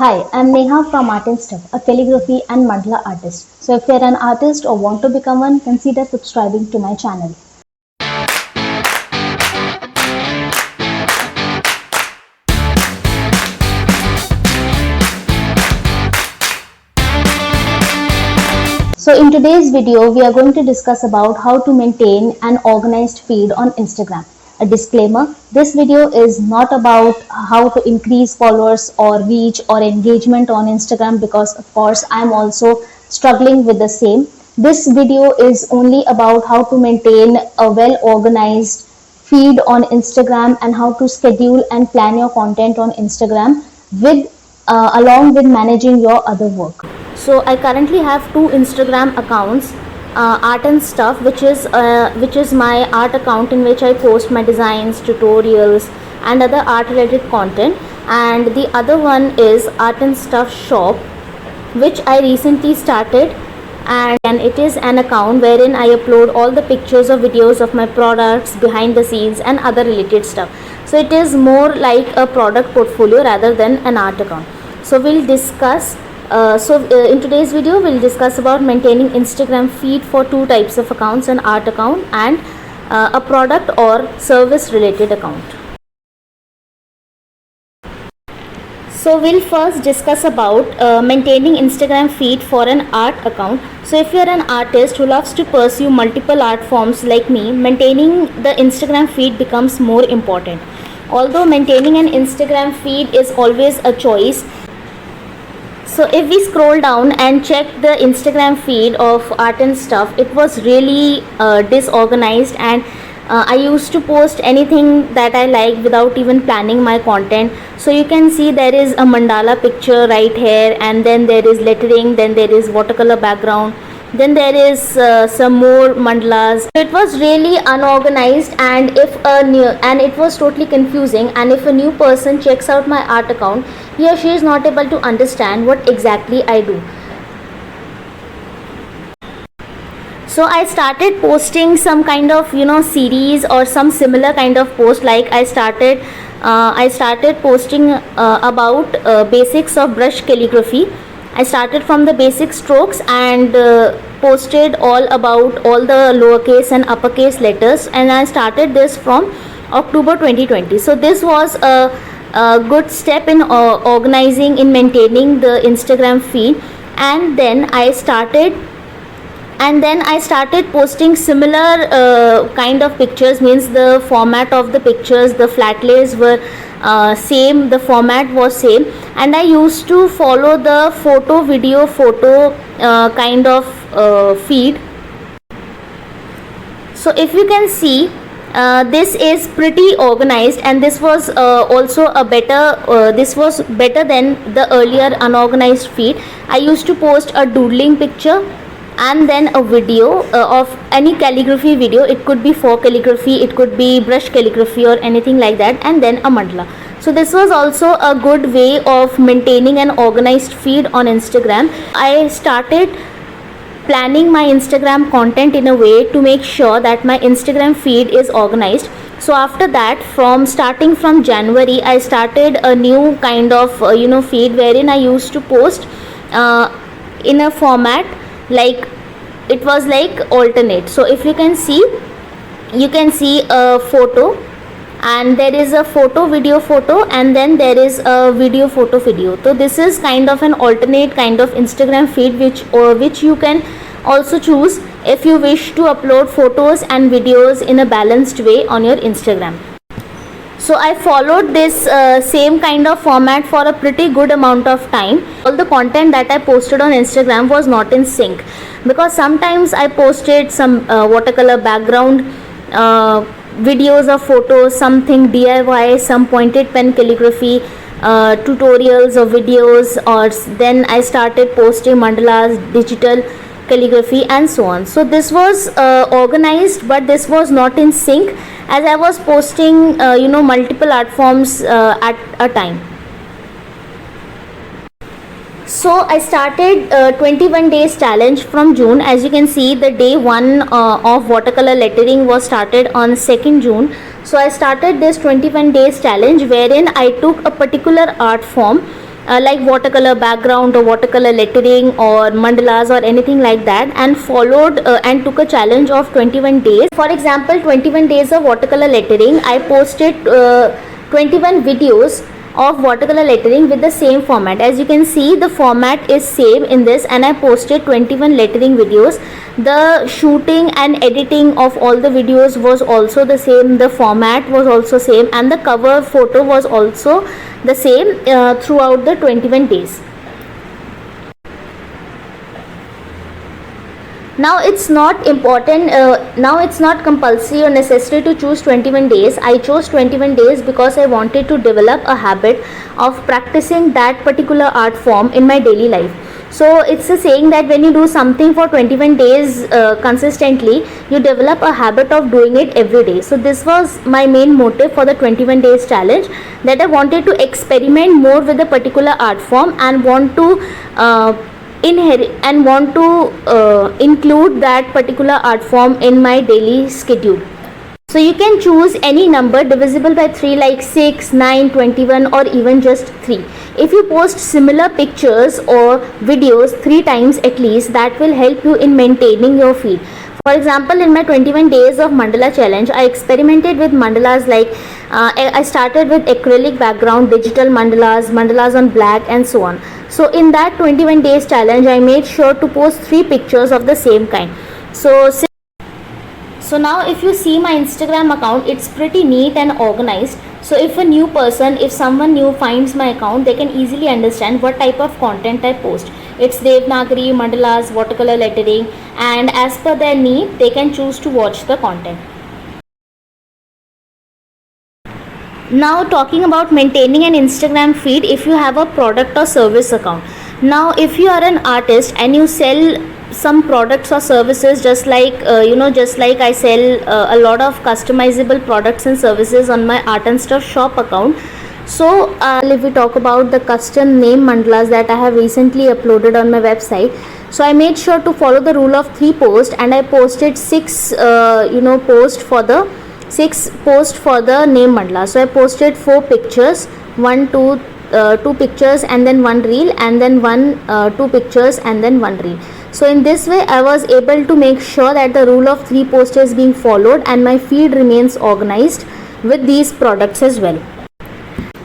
Hi, I'm Neha from Art and Stuff, a calligraphy and mandala artist. So if you're an artist or want to become one, consider subscribing to my channel. So in today's video, we are going to discuss about how to maintain an organized feed on Instagram. A disclaimer, this video is not about how to increase followers or reach or engagement on Instagram because of course I'm also struggling with the same. This video is only about how to maintain a well organized feed on Instagram and how to schedule and plan your content on Instagram with along with managing your other work. So I currently have two Instagram accounts, art and stuff, which is my art account in which I post my designs, tutorials and other art related content, and the other one is art and stuff shop, which I recently started, and it is an account wherein I upload all the pictures or videos of my products, behind the scenes and other related stuff. So it is more like a product portfolio rather than an art account. So we'll discuss in today's video we'll discuss about maintaining Instagram feed for two types of accounts, an art account and a product or service related account. So we'll first discuss about maintaining Instagram feed for an art account. So if you're an artist who loves to pursue multiple art forms like me, maintaining the Instagram feed becomes more important. Although maintaining an Instagram feed is always a choice, so if we scroll down and check the Instagram feed of art and stuff, it was really disorganized, and I used to post anything that I like without even planning my content. So you can see there is a mandala picture right here, and then there is lettering, then there is watercolor background, then there is some more mandalas. It was really unorganized, and it was totally confusing, and if a new person checks out my art account, he or she is not able to understand what exactly I do. So I started posting some kind of series or some similar kind of post, like I started posting about basics of brush calligraphy. I started from the basic strokes and posted all about all the lowercase and uppercase letters, and I started this from October 2020. So this was a good step in organizing, in maintaining the Instagram feed, and then I started posting similar kind of pictures, means the format of the pictures, the flat lays were same, the format was same, and I used to follow the photo video photo kind of feed. So if you can see, this is pretty organized, and this was also a better this was better than the earlier unorganized feed. I used to post a doodling picture and then a video of any calligraphy video. It could be folk calligraphy, it could be brush calligraphy or anything like that, and then a mandala. So this was also a good way of maintaining an organized feed on Instagram. I started planning my Instagram content in a way to make sure that my Instagram feed is organized. So after that, starting from January, I started a new kind of feed wherein I used to post in a format like it was like alternate. So if you can see, a photo, and there is a photo video photo, and then there is a video photo video. So this is kind of an alternate kind of Instagram feed, which you can also choose if you wish to upload photos and videos in a balanced way on your Instagram. So I followed this same kind of format for a pretty good amount of time. All the content that I posted on Instagram was not in sync, because sometimes I posted some watercolor background videos or photos, something DIY, some pointed pen calligraphy tutorials or videos, or then I started posting mandalas, digital calligraphy and so on. So this was organized, but this was not in sync, as I was posting multiple art forms at a time. So I started 21 days challenge from June. As you can see, the day 1 of watercolor lettering was started on 2nd June. So I started this 21 days challenge wherein I took a particular art form like watercolor background or watercolor lettering or mandalas or anything like that, and followed and took a challenge of 21 days. For example, 21 days of watercolor lettering, I posted 21 videos of watercolor lettering with the same format. As you can see, the format is same in this, and I posted 21 lettering videos. The shooting and editing of all the videos was also the same, the format was also same, and the cover photo was also the same throughout the 21 days. Now it's not important, now it's not compulsory or necessary to choose 21 days. I chose 21 days because I wanted to develop a habit of practicing that particular art form in my daily life. So it's a saying that when you do something for 21 days consistently, you develop a habit of doing it every day. So this was my main motive for the 21 days challenge, that I wanted to experiment more with a particular art form and want to include that particular art form in my daily schedule. So you can choose any number divisible by 3, like 6, 9, 21, or even just 3. If you post similar pictures or videos 3 times at least, that will help you in maintaining your feed. For example, in my 21 days of mandala challenge, I experimented with mandalas like I started with acrylic background, digital mandalas, mandalas on black, and so on. So in that 21 days challenge, I made sure to post 3 pictures of the same kind. So now if you see my Instagram account, it's pretty neat and organized. So if a new person, if someone new finds my account, they can easily understand what type of content I post. It's Devanagari, mandalas, watercolor lettering, and as per their need, they can choose to watch the content. Now talking about maintaining an Instagram feed if you have a product or service account. Now if you are an artist and you sell some products or services, just like just like I sell a lot of customizable products and services on my art and stuff shop account. So if we talk about the custom name mandalas that I have recently uploaded on my website, so I made sure to follow the rule of 3 posts, and I posted 6 post for the name mandala. So I posted 4 pictures, 2 pictures and then 1 reel, and then 2 pictures and then 1 reel. So in this way I was able to make sure that the rule of 3 posts is being followed and my feed remains organized with these products as well.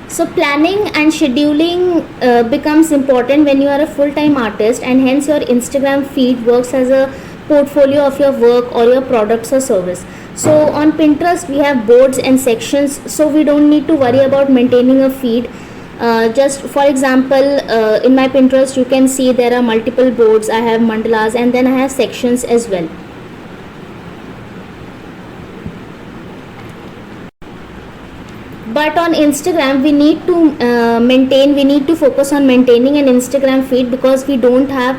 So planning and scheduling becomes important when you are a full-time artist, and hence your Instagram feed works as a portfolio of your work or your products or service. So on Pinterest we have boards and sections, so we don't need to worry about maintaining a feed. Just for example, in my Pinterest you can see there are multiple boards. I have mandalas and then I have sections as well. But on Instagram we need to focus on maintaining an Instagram feed because we don't have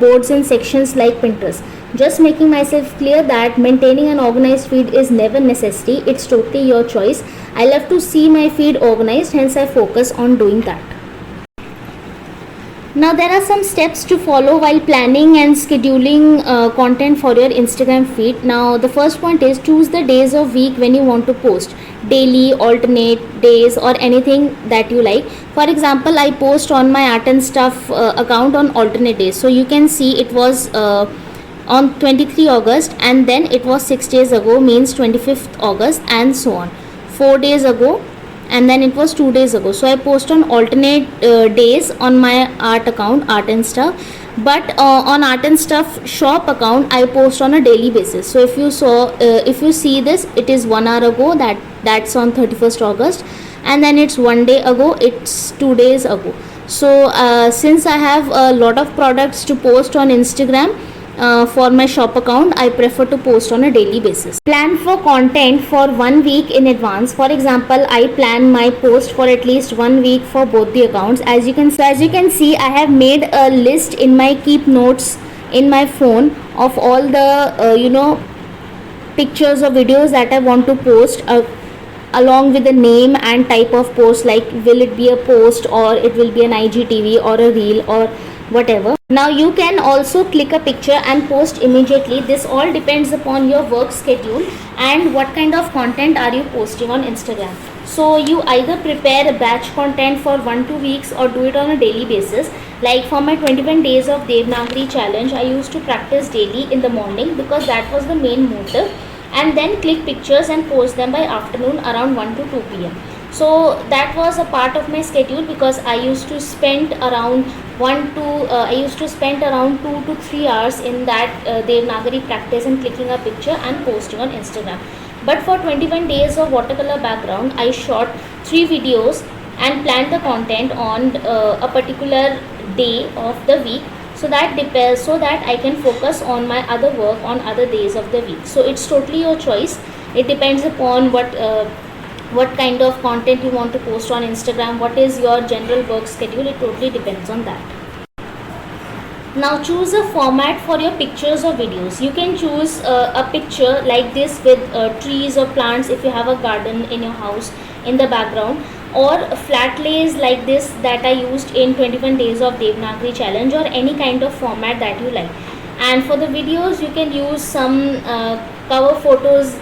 boards and sections like Pinterest. Just making myself clear that maintaining an organized feed is never necessary. It's totally your choice. I love to see my feed organized, hence I focus on doing that. Now there are some steps to follow while planning and scheduling content for your Instagram feed. Now the first point is choose the days of week when you want to post. Daily, alternate days, or anything that you like. For example, I post on my art and stuff account on alternate days. So you can see it was on 23 August, and then it was 6 days ago, means 25th August, and so on. 4 days ago, and then it was 2 days ago. So I post on alternate days on my art account, art and stuff. But on art and stuff shop account I post on a daily basis. So if you see this, it is 1 hour ago, that's on 31st August, and then it's 1 day ago, it's 2 days ago. So since I have a lot of products to post on Instagram for my shop account, I prefer to post on a daily basis. Plan for content for 1 week in advance. For example, I plan my post for at least 1 week for both the accounts. As you can see, I have made a list in my keep notes in my phone of all the pictures or videos that I want to post, along with the name and type of post, like will it be a post or it will be an IGTV or a reel or whatever. Now you can also click a picture and post immediately. This all depends upon your work schedule and what kind of content are you posting on Instagram. So you either prepare a batch content for 1-2 weeks or do it on a daily basis. Like for my 21 days of Devanagari challenge, I used to practice daily in the morning because that was the main motive, and then click pictures and post them by afternoon around 1 to 2 pm. So that was a part of my schedule because I used to spend around 2 to 3 hours in that Devanagari practice and clicking a picture and posting on Instagram. But for 21 days of watercolor background, I shot 3 videos and planned the content on a particular day of the week, so that I can focus on my other work on other days of the week. So it's totally your choice. It depends upon what kind of content you want to post on Instagram, what is your general work schedule. It totally depends on that. Now choose a format for your pictures or videos. You can choose a picture like this with trees or plants if you have a garden in your house in the background, or flat lays like this that I used in 21 days of Devanagari challenge, or any kind of format that you like. And for the videos, you can use some cover photos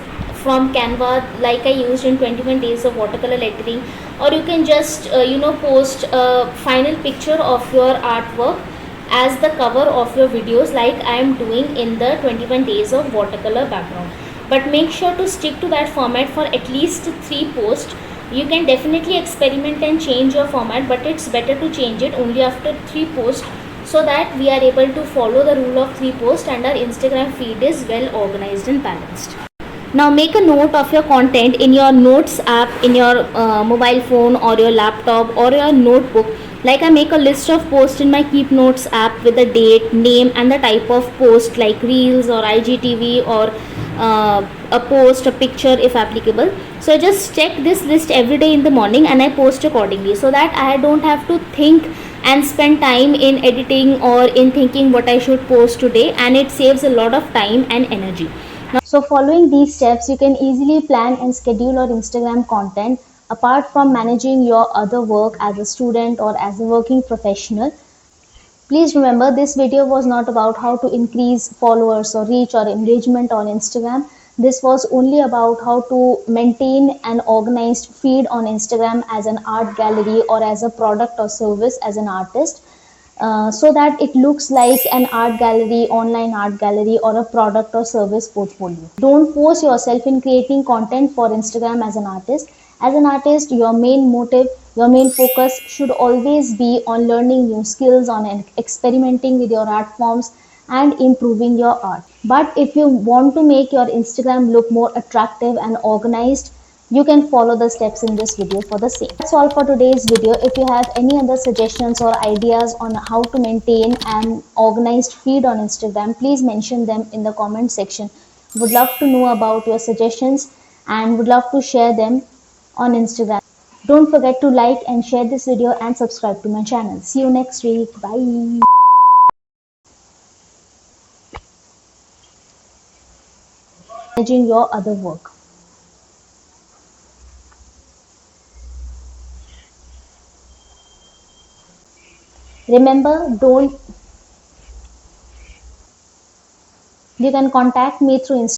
from Canva like I used in 21 days of watercolor lettering, or you can just post a final picture of your artwork as the cover of your videos like I am doing in the 21 days of watercolor background. But make sure to stick to that format for at least 3 posts. You can definitely experiment and change your format, but it's better to change it only after 3 posts, so that we are able to follow the rule of 3 posts and our Instagram feed is well organized and balanced. Now make a note of your content in your notes app in your mobile phone or your laptop or your notebook. Like I make a list of posts in my Keep Notes app with the date, name and the type of post, like reels or IGTV or a post, a picture if applicable. So I just check this list every day in the morning and I post accordingly, so that I don't have to think and spend time in editing or in thinking what I should post today, and it saves a lot of time and energy. So following these steps, you can easily plan and schedule your Instagram content apart from managing your other work as a student or as a working professional. Please remember, this video was not about how to increase followers or reach or engagement on Instagram. This was only about how to maintain an organized feed on Instagram as an art gallery or as a product or service as an artist. So that it looks like an art gallery, online art gallery, or a product or service portfolio. Don't force yourself in creating content for Instagram as an artist. As an artist, your main motive, your main focus should always be on learning new skills, on experimenting with your art forms and improving your art. But if you want to make your Instagram look more attractive and organized, you can follow the steps in this video for the same. That's all for today's video. If you have any other suggestions or ideas on how to maintain an organized feed on Instagram, please mention them in the comment section. Would love to know about your suggestions and would love to share them on Instagram. Don't forget to like and share this video and subscribe to my channel. See you next week. Bye. Managing your other work. Remember, you can contact me through Instagram.